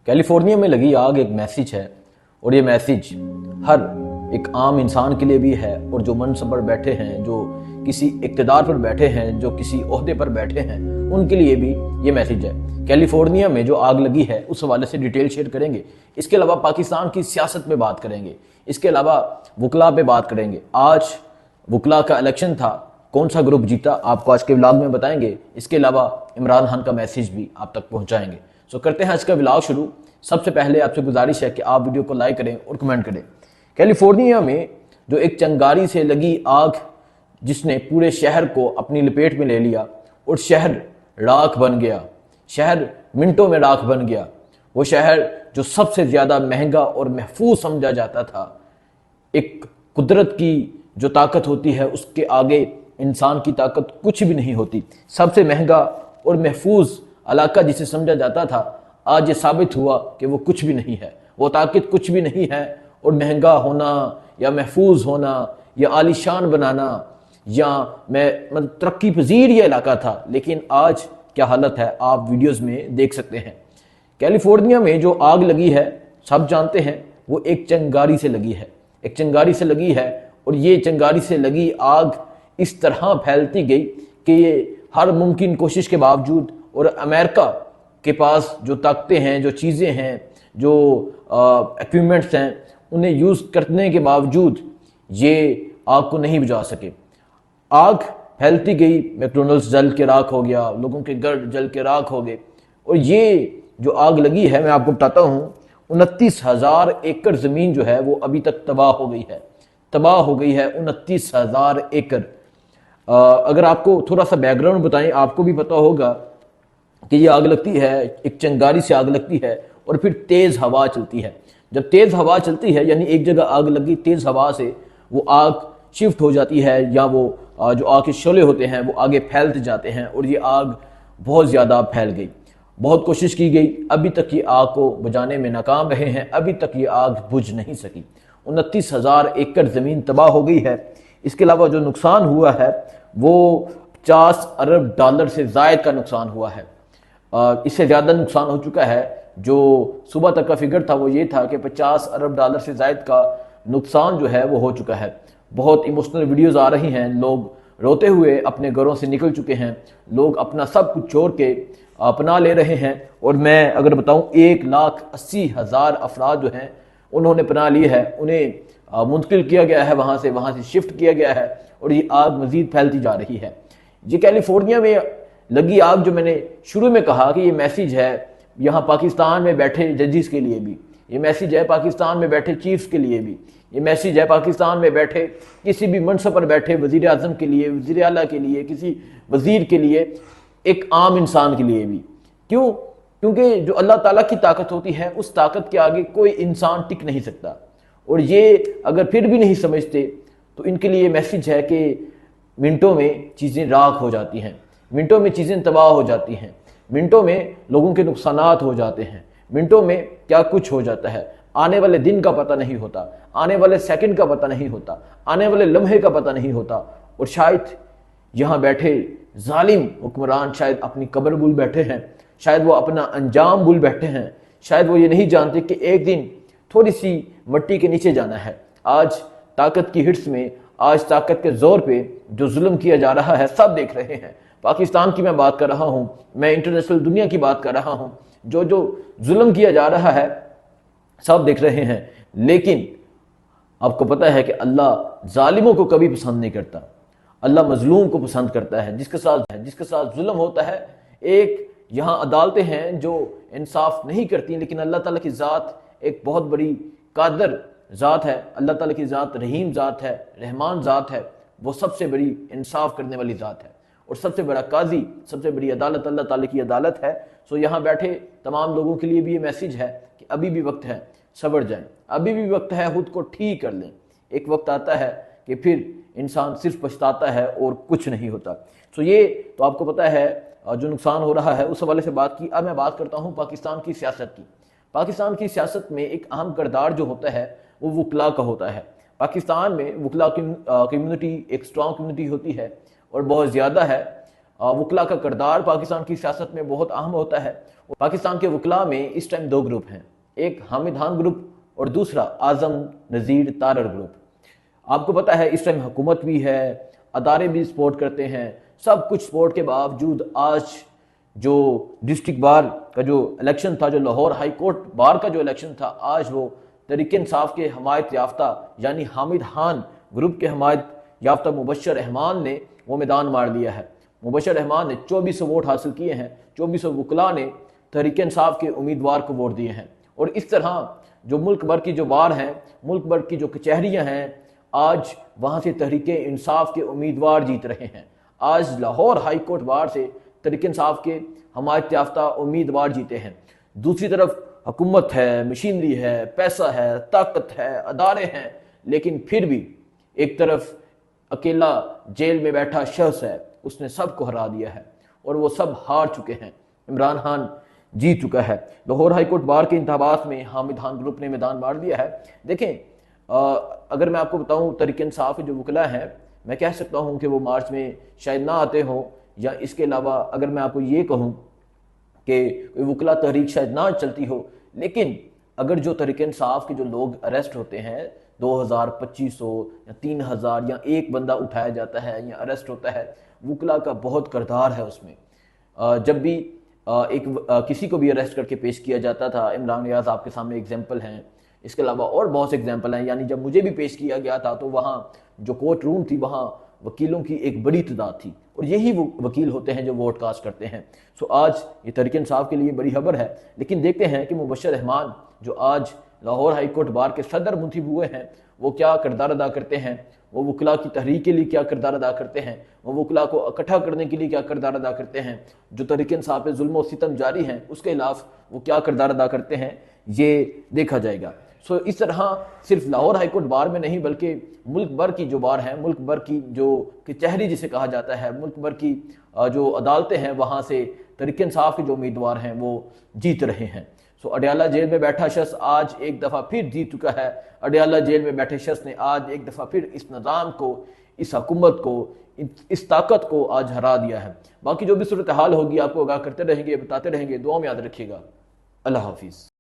California में लगी आग एक मैसेज है, और ये मैसेज हर एक आम इंसान के लिए भी है, और जो मनसब पर बैठे हैं, जो किसी इक़्तिदार पर बैठे हैं, जो किसी ओहदे पर बैठे हैं, उनके लिए भी ये मैसेज है। कैलिफोर्निया में जो आग लगी है उस हवाले से डिटेल शेयर करेंगे। इसके अलावा पाकिस्तान की सियासत पे बात करेंगे। इसके अलावा वकला पे बात करेंगे। आज वकला का इलेक्शन था, कौन सा ग्रुप जीता आपको आज के व्लॉग में बताएंगे। इसके अलावा इमरान खान का मैसेज भी आप तक पहुंचाएंगे। सो करते हैं आज का व्लॉग शुरू। सबसे पहले आपसे गुजारिश है कि आप वीडियो को लाइक करें और कमेंट करें। कैलिफोर्निया में जो एक चिंगारी से लगी आग जिसने पूरे शहर को अपनी लपेट में ले लिया और शहर राख बन गया, शहर मिनटों में राख बन गया। वो शहर जो सबसे ज़्यादा महंगा और महफूज समझा जाता था, एक कुदरत की जो ताकत होती है उसके आगे इंसान की ताकत कुछ भी नहीं होती। सबसे महंगा और महफूज इलाका जिसे समझा जाता था, आज ये साबित हुआ कि वो कुछ भी नहीं है, वो ताकत कुछ भी नहीं है। और महंगा होना या महफूज होना या आलीशान बनाना या मतलब तरक्की पजीर ये इलाका था, लेकिन आज क्या हालत है आप वीडियोस में देख सकते हैं। कैलिफोर्निया में जो आग लगी है सब जानते हैं, वो एक चिंगारी से लगी है, एक चिंगारी से लगी है। और ये चिंगारी से लगी आग इस तरह फैलती गई कि ये हर मुमकिन कोशिश के बावजूद, और अमेरिका के पास जो ताकतें हैं, जो चीज़ें हैं, जो इक्विपमेंट्स हैं, उन्हें यूज़ करने के बावजूद ये आग को नहीं बुझा सके। आग फैलती गई, मैकडोनल्ड्स जल के राख हो गया, लोगों के घर जल के राख हो गए। और ये जो आग लगी है मैं आपको बताता हूँ, 29,000 एकड़ ज़मीन जो है वो अभी तक तबाह हो गई है, तबाह हो गई है 29,000 एकड़। अगर आपको थोड़ा सा बैकग्राउंड बताएं, आपको भी पता होगा कि ये आग लगती है, एक चिंगारी से आग लगती है और फिर तेज़ हवा चलती है। जब तेज़ हवा चलती है, यानी एक जगह आग लगी, तेज़ हवा से वो आग शिफ्ट हो जाती है, या वो जो आग के शोले होते हैं वो आगे फैलते जाते हैं, और ये आग बहुत ज़्यादा फैल गई। बहुत कोशिश की गई, अभी तक ये आग को बुझाने में नाकाम रहे हैं, अभी तक ये आग बुझ नहीं सकी। 29,000 एकड़ ज़मीन तबाह हो गई है। इसके अलावा जो नुकसान हुआ है वो 50 अरब डॉलर से ज़ायद का नुकसान हुआ है। इससे ज़्यादा नुकसान हो चुका है। जो सुबह तक का फिगर था वो ये था कि 50 अरब डॉलर से ज़ायद का नुकसान जो है वो हो चुका है। बहुत इमोशनल वीडियोज़ आ रही हैं, लोग रोते हुए अपने घरों से निकल चुके हैं, लोग अपना सब कुछ छोड़ के अपना ले रहे हैं। और मैं अगर बताऊं, 1,80,000 अफराद जो हैं उन्होंने पनाह ली है, उन्हें मुंतकिल किया गया है, वहाँ से शिफ्ट किया गया है, और ये आग मज़ीद फैलती जा रही है। ये कैलिफोर्निया में लगी आग, जो मैंने शुरू में कहा कि ये मैसेज है यहाँ पाकिस्तान में बैठे जजेस के लिए भी, ये मैसेज है पाकिस्तान में बैठे चीफ्स के लिए भी, ये मैसेज है पाकिस्तान में बैठे किसी भी मनसब पर बैठे वज़ीर आज़म के लिए, वज़ीर आला के लिए, किसी वज़ीर के लिए, एक आम इंसान के लिए भी। क्यों? क्योंकि जो अल्लाह ताला की ताकत होती है उस ताकत के आगे कोई इंसान टिक नहीं सकता। और ये अगर फिर भी नहीं समझते तो इनके लिए मैसेज है कि मिनटों में चीज़ें राख हो जाती हैं, मिनटों में चीज़ें तबाह हो जाती हैं, मिनटों में लोगों के नुकसानात हो जाते हैं, मिनटों में क्या कुछ हो जाता है। आने वाले दिन का पता नहीं होता, आने वाले सेकंड का पता नहीं होता, आने वाले लम्हे का पता नहीं होता। और शायद यहाँ बैठे जालिम हुक्मरान शायद अपनी कब्र भूल बैठे हैं, शायद वो अपना अंजाम भूल बैठे हैं, शायद वो ये नहीं जानते कि एक दिन थोड़ी सी मट्टी के नीचे जाना है। आज ताकत की हिट्स में, आज ताकत के जोर पे जो जुल्म किया जा रहा है सब देख रहे हैं। पाकिस्तान की मैं बात कर रहा हूँ, मैं इंटरनेशनल दुनिया की बात कर रहा हूँ, जो जुल्म किया जा रहा है सब देख रहे हैं। लेकिन आपको पता है कि अल्लाह जालिमों को कभी पसंद नहीं करता, अल्लाह मजलूम को पसंद करता है, जिसके साथ जुल्म होता है। एक यहाँ अदालतें हैं जो इंसाफ नहीं करती, लेकिन अल्लाह ताला की ज़ात एक बहुत बड़ी कादर ज़ात है, अल्लाह ताला की ज़ात रहीम ज़ात है, रहमान ज़ात है, वो सबसे बड़ी इंसाफ करने वाली ज़ात है। और सबसे बड़ा काजी, सबसे बड़ी अदालत अल्लाह ताला की अदालत है। सो यहाँ बैठे तमाम लोगों के लिए भी ये मैसेज है कि अभी भी वक्त है, सबर जाएं, अभी भी वक्त है, खुद को ठीक कर लें। एक वक्त आता है कि फिर इंसान सिर्फ पछताता है और कुछ नहीं होता। सो ये तो आपको पता है जो नुकसान हो रहा है, उस हवाले से बात की। अब मैं बात करता हूँ पाकिस्तान की सियासत की। पाकिस्तान की सियासत में एक अहम किरदार जो होता है वो वकला का होता है। पाकिस्तान में वकला की कम्युनिटी एक स्ट्रॉन्ग कम्युनिटी होती है और बहुत ज़्यादा है। وکلا کا کردار پاکستان کی سیاست میں بہت اہم ہوتا ہے۔ پاکستان کے وکلا میں اس ٹائم دو گروپ ہیں، ایک حامد خان گروپ اور دوسرا اعظم نذیر تارڑ گروپ۔ آپ کو پتا ہے اس ٹائم حکومت بھی ہے، ادارے بھی سپورٹ کرتے ہیں، سب کچھ سپورٹ کے باوجود آج جو ڈسٹرکٹ بار کا جو الیکشن تھا، جو لاہور ہائی کورٹ بار کا جو الیکشن تھا، آج وہ تحریک انصاف کے حمایت یافتہ یعنی حامد خان گروپ کے حمایت یافتہ مبشر رحمان نے وہ میدان مار لیا ہے۔ مبشر رحمان نے 2400 ووٹ حاصل کیے ہیں، 2400 وکلا نے تحریک انصاف کے امیدوار کو ووٹ دیے ہیں، اور اس طرح جو ملک بھر کی جو بار ہیں، ملک بھر کی جو کچہریاں ہیں، آج وہاں سے تحریک انصاف کے امیدوار جیت رہے ہیں۔ آج لاہور ہائی کورٹ بار سے تحریک انصاف کے حمایت یافتہ امیدوار جیتے ہیں۔ دوسری طرف حکومت ہے، مشینری ہے، پیسہ ہے، طاقت ہے، ادارے ہیں، لیکن پھر بھی ایک طرف اکیلا جیل میں بیٹھا شخص ہے، اس نے سب کو ہرا دیا ہے اور وہ سب ہار چکے ہیں۔ عمران خان جیت چکا ہے۔ لاہور ہائی کورٹ بار کے انتخابات میں حامد خان گروپ نے میدان مار دیا ہے۔ دیکھیں اگر میں آپ کو بتاؤں تحریک انصاف کے جو وکلا ہیں، میں کہہ سکتا ہوں کہ وہ مارچ میں شاید نہ آتے ہوں، یا اس کے علاوہ اگر میں آپ کو یہ کہوں کہ وکلا تحریک شاید نہ چلتی ہو، لیکن اگر جو تحریک انصاف کے جو لوگ اریسٹ ہوتے ہیں 2000 2500 یا 3000 یا ایک بندہ اٹھایا جاتا ہے یا اریسٹ ہوتا ہے، وکلا کا بہت کردار ہے اس میں۔ جب بھی کسی کو بھی اریسٹ کر کے پیش کیا جاتا تھا، عمران ریاض آپ کے سامنے اگزامپل ہیں، اس کے علاوہ اور بہت سے اگزامپل ہیں، یعنی جب مجھے بھی پیش کیا گیا تھا تو وہاں جو کورٹ روم تھی وہاں وکیلوں کی ایک بڑی تعداد تھی، اور یہی وہ وکیل ہوتے ہیں جو ووٹ کاسٹ کرتے ہیں۔ سو آج یہ تحریک انصاف کے لیے بڑی خبر ہے، لیکن دیکھتے ہیں کہ مبشر رحمان جو آج لاہور ہائی کورٹ بار کے صدر منتخب ہوئے ہیں، وہ کیا کردار ادا کرتے ہیں، وہ وکلا کی تحریک کے لیے کیا کردار ادا کرتے ہیں، وہ وکلا کو اکٹھا کرنے کے لیے کیا کردار ادا کرتے ہیں، جو تحریک انصاف پہ ظلم و ستم جاری ہیں اس کے خلاف وہ کیا کردار ادا کرتے ہیں، یہ دیکھا جائے گا۔ سو اس طرح صرف لاہور ہائی کورٹ بار میں نہیں بلکہ ملک بھر کی جو بار ہیں، ملک بھر کی جو کچہری جسے کہا جاتا ہے، ملک بھر کی جو عدالتیں ہیں، وہاں سے تحریک انصاف کے جو امیدوار ہیں وہ جیت رہے ہیں۔ سو اڈیالہ جیل میں بیٹھا شخص آج ایک دفعہ پھر جیت چکا ہے۔ اڈیالہ جیل میں بیٹھے شخص نے آج ایک دفعہ پھر اس نظام کو، اس حکومت کو، اس طاقت کو آج ہرا دیا ہے۔ باقی جو بھی صورتحال ہوگی آپ کو آگاہ کرتے رہیں گے، بتاتے رہیں گے۔ دعا میں یاد رکھیے گا۔ اللہ حافظ۔